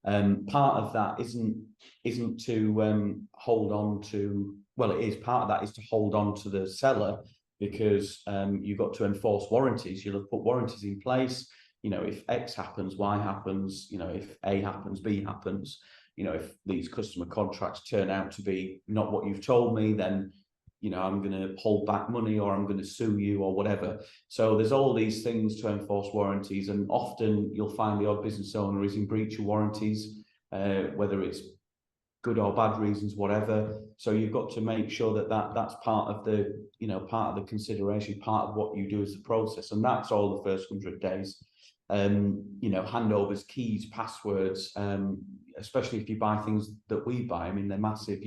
[SPEAKER 2] Part of that isn't to hold on to, well, it is part of that is to hold on to the seller, because you've got to enforce warranties. You'll have put warranties in place. If X happens, Y happens. If A happens, B happens. If these customer contracts turn out to be not what you've told me, then I'm going to hold back money, or I'm going to sue you, or whatever. So there's all these things to enforce warranties, and often you'll find the odd business owner is in breach of warranties, whether it's good or bad reasons, whatever. So you've got to make sure that's part of the consideration, part of what you do as the process, and that's all the first 100 days. Handovers, keys, passwords, especially if you buy things that we buy. I mean, they're massive.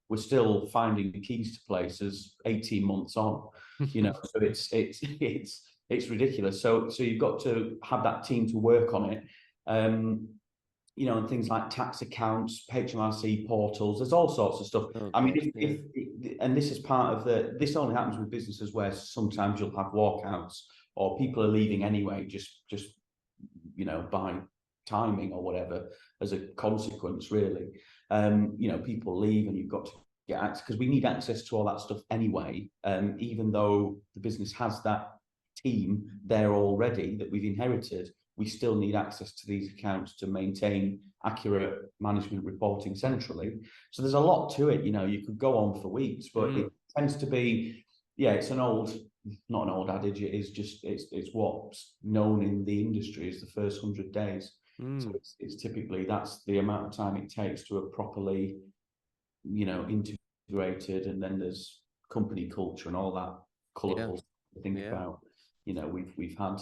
[SPEAKER 2] We're still finding keys to places 18 months on, so it's ridiculous. So you've got to have that team to work on it, and things like tax accounts, HMRC portals. There's all sorts of stuff. I mean, and this is part of this only happens with businesses where sometimes you'll have walkouts or people are leaving anyway, just by timing or whatever, as a consequence, really. People leave and you've got to get access, because we need access to all that stuff anyway. Even though the business has that team there already that we've inherited, we still need access to these accounts to maintain accurate management reporting centrally. So there's a lot to it. You could go on for weeks, but it tends to be, it's an old not an old adage. It is just it's what's known in the industry as the first 100 days. So it's typically that's the amount of time it takes to have properly, integrated, and then there's company culture and all that colourful to think about. We've had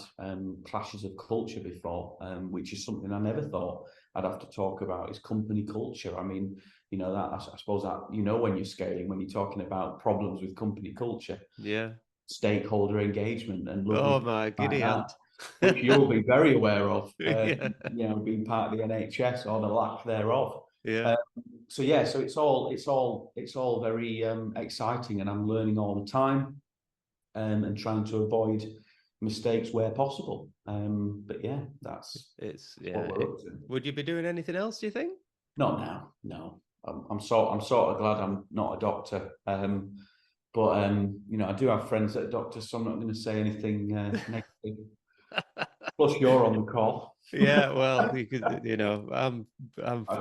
[SPEAKER 2] clashes of culture before, which is something I never thought I'd have to talk about, is company culture. I mean, that I suppose that when you're scaling, when you're talking about problems with company culture, stakeholder engagement and lovely
[SPEAKER 1] my giddy aunt,
[SPEAKER 2] which you'll be very aware of,
[SPEAKER 1] yeah.
[SPEAKER 2] being part of the NHS or the lack thereof.
[SPEAKER 1] Yeah.
[SPEAKER 2] So it's all very exciting, and I'm learning all the time, and trying to avoid mistakes where possible. But yeah, that's what we're up to.
[SPEAKER 1] Would you be doing anything else, do you think?
[SPEAKER 2] Not now, no. I'm sort of glad I'm not a doctor. But I do have friends that are doctors, so I'm not going to say anything negative. Plus, you're on the call.
[SPEAKER 1] Yeah, well, you could, I've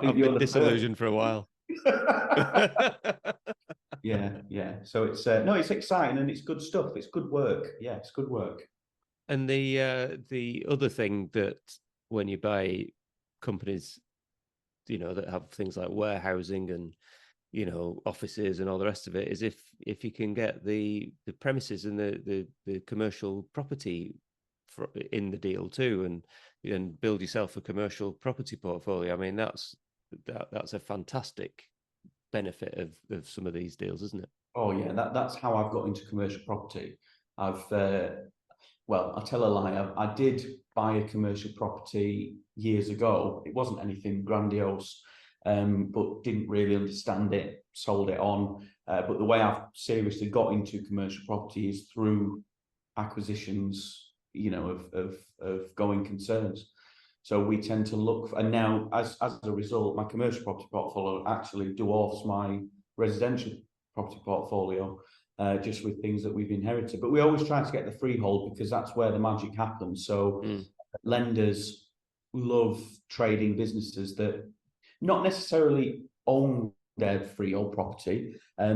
[SPEAKER 1] been disillusioned for a while.
[SPEAKER 2] Yeah. So it's it's exciting and it's good stuff. It's good work. Yeah, it's good work.
[SPEAKER 1] And the other thing that when you buy companies, that have things like warehousing and offices and all the rest of it, is if you can get the premises and the commercial property in the deal too, and build yourself a commercial property portfolio. I mean, that's a fantastic benefit of some of these deals, isn't it?
[SPEAKER 2] Oh yeah, that's how I've got into commercial property. I'll tell a lie. I did buy a commercial property years ago. It wasn't anything grandiose, but didn't really understand it, sold it on. But the way I've seriously got into commercial property is through acquisitions, of going concerns. So we tend to look, and now as a result, my commercial property portfolio actually dwarfs my residential property portfolio, just with things that we've inherited. But we always try to get the freehold because that's where the magic happens. So lenders love trading businesses that not necessarily own their freehold property,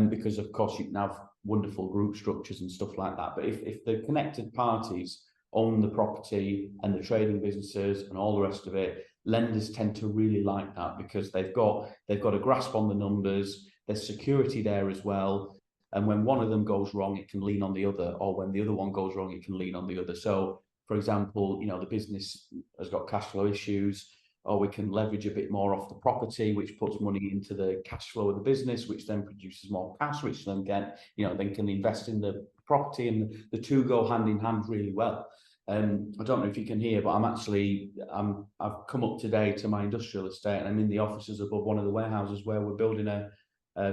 [SPEAKER 2] because of course you can have wonderful group structures and stuff like that. But if the connected parties own the property and the trading businesses and all the rest of it, lenders tend to really like that because they've got a grasp on the numbers. There's security there as well. And when one of them goes wrong, it can lean on the other, or when the other one goes wrong, it can lean on the other. So, for example, the business has got cash flow issues, or we can leverage a bit more off the property, which puts money into the cash flow of the business, which then produces more cash, which then can invest in the property, and the two go hand in hand really well. I don't know if you can hear, but I've come up today to my industrial estate, and I'm in the offices above one of the warehouses where we're building a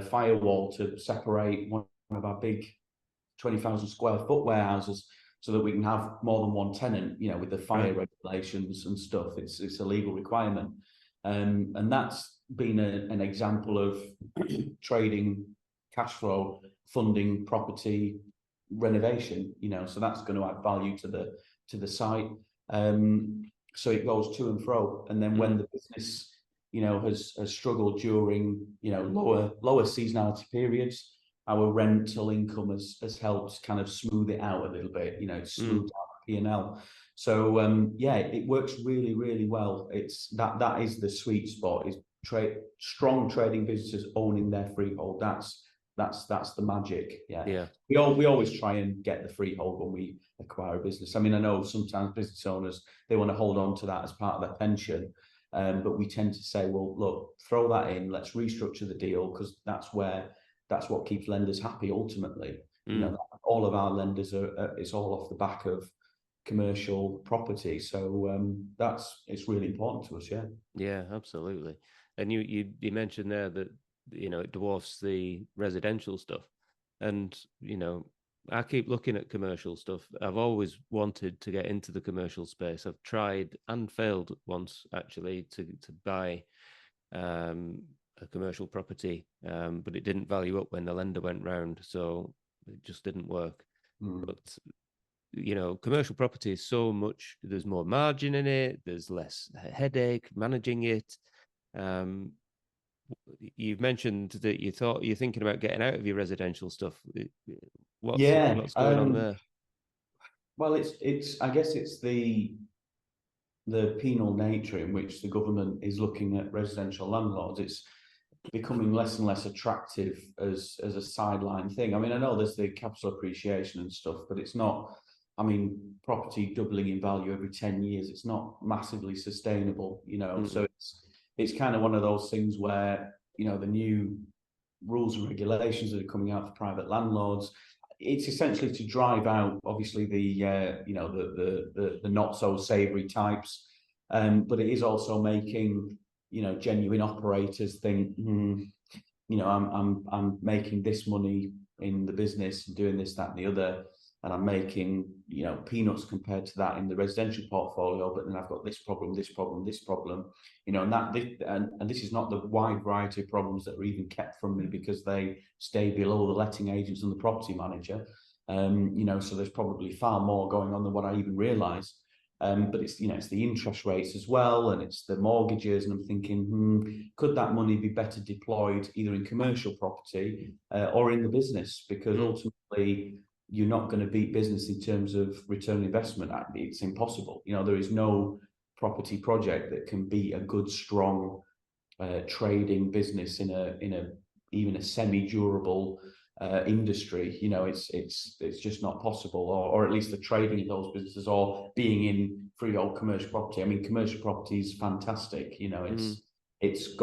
[SPEAKER 2] firewall to separate one of our big 20,000 square foot warehouses, so that we can have more than one tenant, with the fire regulations and stuff. It's a legal requirement. And that's been an example of trading cash flow, funding property renovation, so that's going to add value to the site. So it goes to and fro. And then when the business, has struggled during, lower seasonality periods, our rental income has helped kind of smooth it out a little bit, smoothed out the P&L. So it works really, really well. It's that is the sweet spot, is strong trading businesses owning their freehold. That's the magic. Yeah. We always try and get the freehold when we acquire a business. I mean, I know sometimes business owners, they want to hold on to that as part of their pension. But we tend to say, well, look, throw that in, let's restructure the deal, because that's what keeps lenders happy ultimately. All of our lenders it's all off the back of commercial property. So it's really important to us.
[SPEAKER 1] Yeah, absolutely. And you mentioned there that it dwarfs the residential stuff, and I keep looking at commercial stuff. I've always wanted to get into the commercial space. I've tried and failed once, actually, to buy a commercial property, but it didn't value up when the lender went round, so it just didn't work. But commercial property is so much, there's more margin in it, there's less headache managing it. You've mentioned that you're thinking about getting out of your residential stuff. What's going on there?
[SPEAKER 2] Well, I guess it's the penal nature in which the government is looking at residential landlords. It's becoming less and less attractive as a sideline thing. I mean, I know there's the capital appreciation and stuff, but it's not. I mean, property doubling in value every 10 years, it's not massively sustainable, you know. So it's kind of one of those things where, you know, the new rules and regulations that are coming out for private landlords, it's essentially to drive out obviously the you know, the not so savoury types, but it is also making, you know, genuine operators think, you know, I'm making this money in the business and doing this, that, and the other, and I'm making, you know, peanuts compared to that in the residential portfolio. But then I've got this problem, this problem, this problem, you know, and this is not the wide variety of problems that are even kept from me because they stay below the letting agents and the property manager. You know, so there's probably far more going on than what I even realise. But it's, you know, it's the interest rates as well, and it's the mortgages, and I'm thinking, could that money be better deployed either in commercial property or in the business? Because ultimately, you're not going to beat business in terms of return on investment. It's impossible. You know, there is no property project that can beat a good, strong trading business in a even a semi-durable industry. You know, it's just not possible, or at least the trading in those businesses, or being in freehold commercial property. I mean, commercial property is fantastic. You know, it's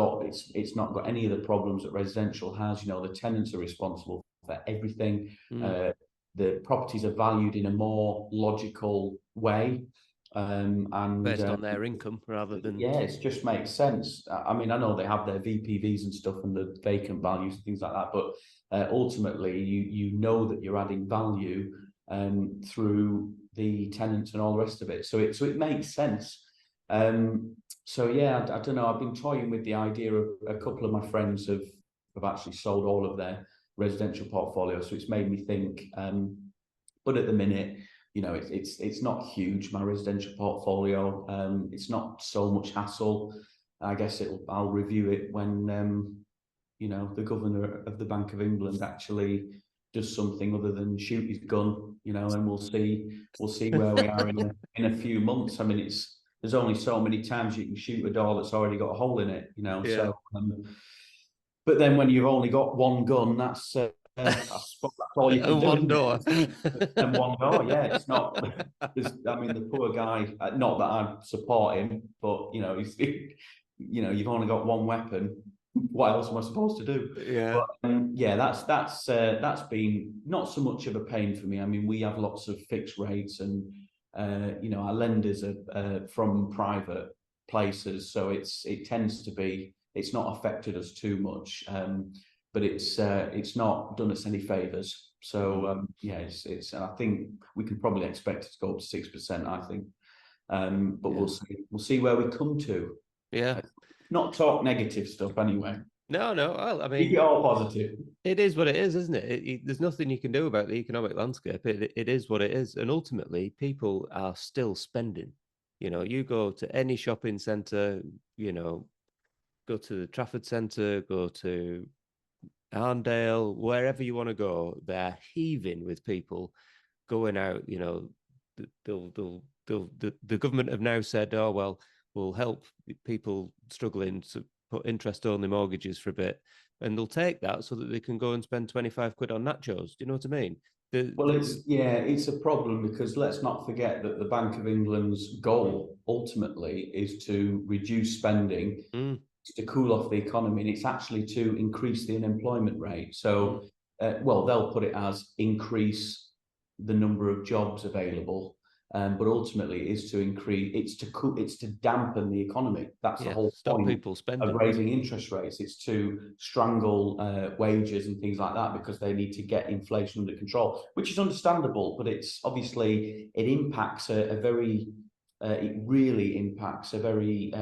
[SPEAKER 2] not got any of the problems that residential has. You know, the tenants are responsible for everything. The properties are valued in a more logical way, and
[SPEAKER 1] based on their income rather than
[SPEAKER 2] it just makes sense. I mean, I know they have their VPVs and stuff and the vacant values and things like that, but ultimately, you know that you're adding value through the tenants and all the rest of it. So it makes sense. So yeah, I don't know. I've been toying with the idea of a couple of my friends have actually sold all of their residential portfolio, so it's made me think. But at the minute, you know, it's not huge, my residential portfolio. It's not so much hassle. I guess I'll review it when you know, the governor of the Bank of England actually does something other than shoot his gun, you know, and we'll see where we are in a few months. I mean, there's only so many times you can shoot a door that's already got a hole in it, you know.
[SPEAKER 1] Yeah.
[SPEAKER 2] So but then when you've only got one gun, that's I suppose that's all you can do.
[SPEAKER 1] One door.
[SPEAKER 2] And one door, yeah. It's not. I mean, the poor guy. Not that I support him, but you know, you know, you've only got one weapon. What else am I supposed to do?
[SPEAKER 1] Yeah.
[SPEAKER 2] But yeah, that's been not so much of a pain for me. I mean, we have lots of fixed rates, and you know, our lenders are from private places, so it tends to be. It's not affected us too much, but it's not done us any favors. So yeah, it's. And I think we can probably expect it to go up to 6%. I think, but we'll see where we come to.
[SPEAKER 1] Yeah.
[SPEAKER 2] Not talk negative stuff anyway.
[SPEAKER 1] No. Well, I mean,
[SPEAKER 2] keep it all positive.
[SPEAKER 1] It is what it is, isn't it? There's nothing you can do about the economic landscape. It is what it is, and ultimately, people are still spending. You know, you go to any shopping centre, you know, go to the Trafford Centre, go to Arndale, wherever you want to go, they're heaving with people going out. You know, the government have now said, oh well, we'll help people struggling to put interest-only mortgages for a bit, and they'll take that so that they can go and spend 25 quid on nachos. Do you know what I mean?
[SPEAKER 2] It's a problem because let's not forget that the Bank of England's goal ultimately is to reduce spending, to cool off the economy, and it's actually to increase the unemployment rate. So, well, they'll put it as increase the number of jobs available. But ultimately, it is to increase. It's to dampen the economy. That's the whole
[SPEAKER 1] stop
[SPEAKER 2] point
[SPEAKER 1] people spending.
[SPEAKER 2] Of raising interest rates. It's to strangle wages and things like that because they need to get inflation under control, which is understandable. But it's obviously it impacts it really impacts a very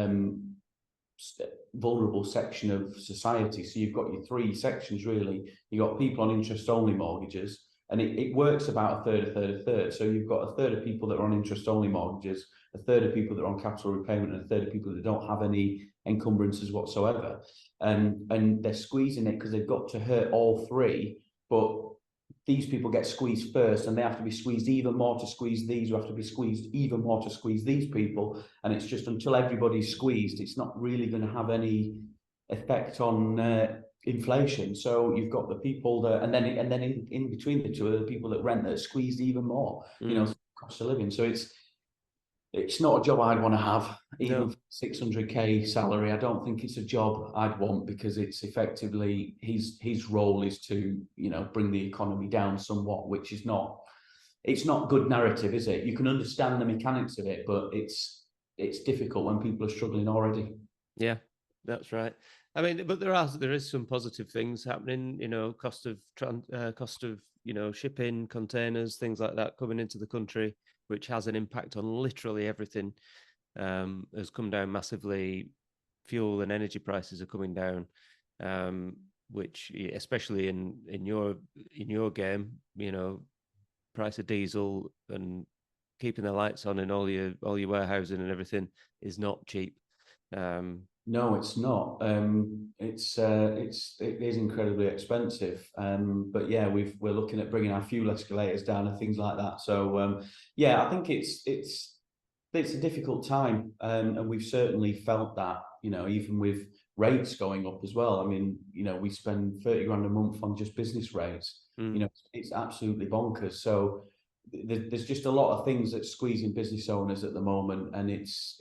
[SPEAKER 2] vulnerable section of society. So you've got your three sections really. You've got people on interest-only mortgages. And it works about a third. So you've got a third of people that are on interest-only mortgages, a third of people that are on capital repayment, and a third of people that don't have any encumbrances whatsoever. And they're squeezing it because they've got to hurt all three. But these people get squeezed first, and they have to be squeezed even more to squeeze these, who have to be squeezed even more to squeeze these people. And it's just until everybody's squeezed, it's not really going to have any effect on inflation. So you've got the people that, and then in between the two are the people that rent that are squeezed even more. Cost of living. So it's not a job I'd want to have, even for 600k salary. I don't think it's a job I'd want, because it's effectively his role is to bring the economy down somewhat, which is not. It's not good narrative, is it? You can understand the mechanics of it, but it's difficult when people are struggling already.
[SPEAKER 1] Yeah, that's right. I mean, but there is some positive things happening. Cost of shipping, containers, things like that coming into the country, which has an impact on literally everything. Has come down massively. Fuel and energy prices are coming down, which especially in your game, price of diesel and keeping the lights on in all your warehousing and everything is not cheap.
[SPEAKER 2] No, it's not. It is incredibly expensive. But yeah, we're looking at bringing our fuel escalators down and things like that. So yeah, I think it's a difficult time, and we've certainly felt that. Even with rates going up as well. I mean, we spend 30 grand a month on just business rates. It's absolutely bonkers. So there's just a lot of things that's squeezing business owners at the moment, and it's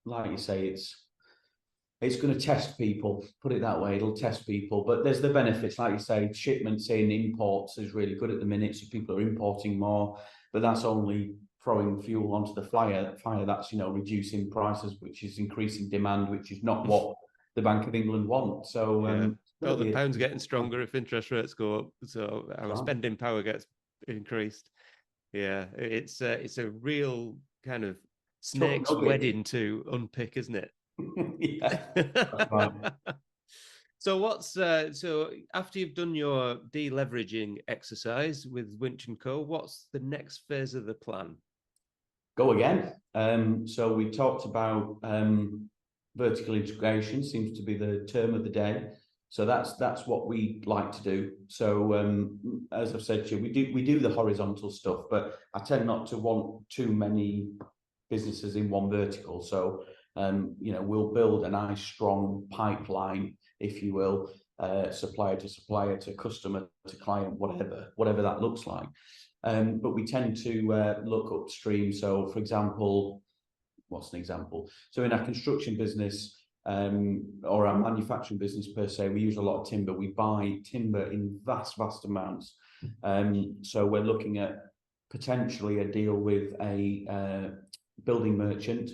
[SPEAKER 2] like you say, it's going to test people, put it that way. It'll test people, but there's the benefits, like you say, shipments in, imports is really good at the minute, so people are importing more, but that's only throwing fuel onto the fire. That's reducing prices, which is increasing demand, which is not what the Bank of England want. So
[SPEAKER 1] well, the pound's getting stronger if interest rates go up, so our spending power gets increased. Yeah, it's a so kind of snake's wedding to unpick, isn't it?
[SPEAKER 2] Yeah. That's right.
[SPEAKER 1] So after you've done your deleveraging exercise with Winch&Co, what's the next phase of the plan?
[SPEAKER 2] Go again. So we talked about vertical integration, seems to be the term of the day. So that's what we like to do. So as I've said to you, we do the horizontal stuff, but I tend not to want too many businesses in one vertical. So we'll build a nice strong pipeline, if you will, supplier to supplier, to customer to client, whatever that looks like. But we tend to look upstream. So, for example, what's an example? So in our construction business, or our manufacturing business per se, we use a lot of timber. We buy timber in vast amounts. So we're looking at potentially a deal with a building merchant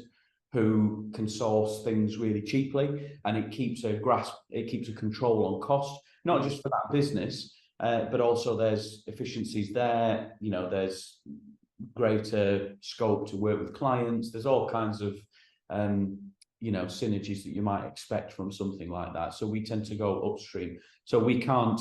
[SPEAKER 2] who can source things really cheaply, and it keeps a control on cost, not just for that business, but also there's efficiencies there. There's greater scope to work with clients. There's all kinds of synergies that you might expect from something like that. So we tend to go upstream. So we can't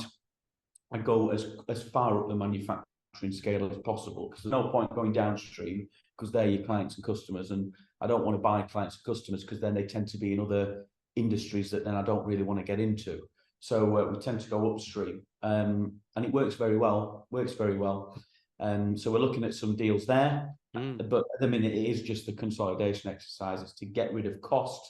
[SPEAKER 2] go as far up the manufacturing scale as possible, because there's no point going downstream, because they're your clients and customers, and I don't want to buy clients and customers because then they tend to be in other industries that then I don't really want to get into. So we tend to go upstream, and it works very well. So we're looking at some deals there, but at the minute it is just the consolidation exercises to get rid of cost.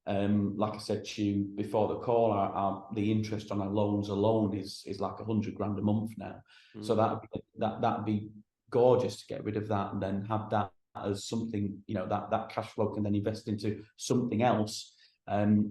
[SPEAKER 2] Like I said to you before the call, the interest on our loans alone is like 100 grand a month now. So that'd be gorgeous to get rid of that and then have that as something, that cash flow can then invest into something else,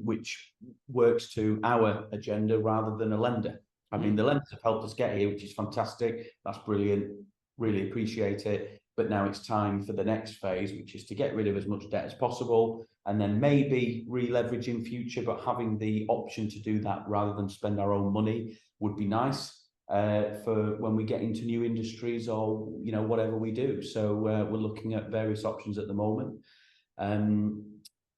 [SPEAKER 2] which works to our agenda rather than a lender. I mean, the lenders have helped us get here, which is fantastic. That's brilliant. Really appreciate it. But now it's time for the next phase, which is to get rid of as much debt as possible, and then maybe re-leverage in future, but having the option to do that rather than spend our own money would be nice for when we get into new industries or, whatever we do. So we're looking at various options at the moment.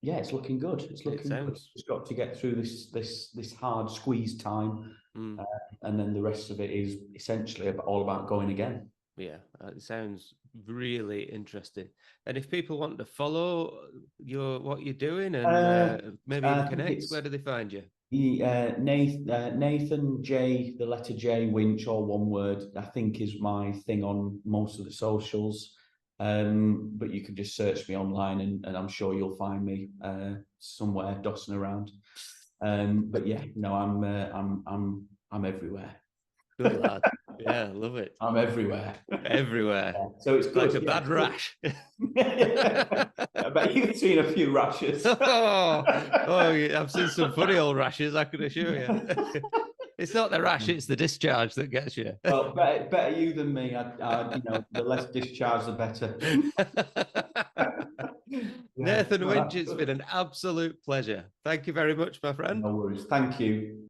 [SPEAKER 2] Yeah, it's looking good. It's looking good. It's got to get through this hard squeeze time, and then the rest of it is essentially all about going again.
[SPEAKER 1] Yeah, it sounds really interesting. And if people want to follow what you're doing and maybe connect, where do they find you?
[SPEAKER 2] Nathan J, the letter J, Winch, all one word, I think is my thing on most of the socials. But you can just search me online, and I'm sure you'll find me somewhere dossing around. But yeah, no, I'm everywhere.
[SPEAKER 1] Good lad. Yeah, love it.
[SPEAKER 2] I'm everywhere.
[SPEAKER 1] Everywhere.
[SPEAKER 2] Yeah, so it's good.
[SPEAKER 1] Like a bad rash.
[SPEAKER 2] I bet you've seen a few rashes.
[SPEAKER 1] I've seen some funny old rashes, I can assure you. It's not the rash, it's the discharge that gets you.
[SPEAKER 2] Well, better you than me. The less discharge, the better.
[SPEAKER 1] Nathan Winch, it's been an absolute pleasure. Thank you very much, my friend.
[SPEAKER 2] No worries. Thank you.